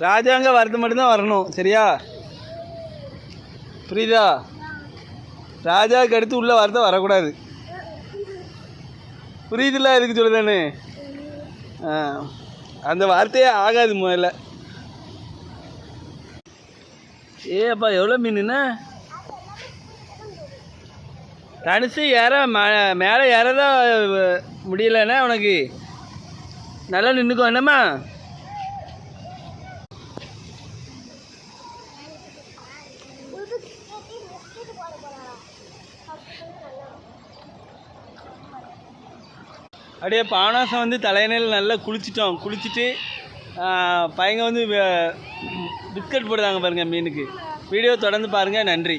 ராஜாங்க வரது மட்டும்தான் வரணும், சரியா? புரியுதா? ராஜாவுக்கு அடுத்து உள்ள வரத வரக்கூடாது. புரியுதுல்ல? எதுக்கு சொல்லுதானே? அந்த வார்த்தையே ஆகாது முதல்ல. ஏப்பா எவ்வளோ மீனுண்ணா? தனுசு ஏற மேலே ஏறதான் முடியலண்ணா உனக்கு. நல்லா நின்றுக்கோ என்னம்மா. அப்படியே பாவனாசம் வந்து தலையணையில் நல்லா குளிச்சிட்டோம். குளிச்சுட்டு பையங்க வந்து பிஸ்கட் போடுறாங்க பாருங்கள் மீனுக்கு. வீடியோ தொடர்ந்து பாருங்கள். நன்றி.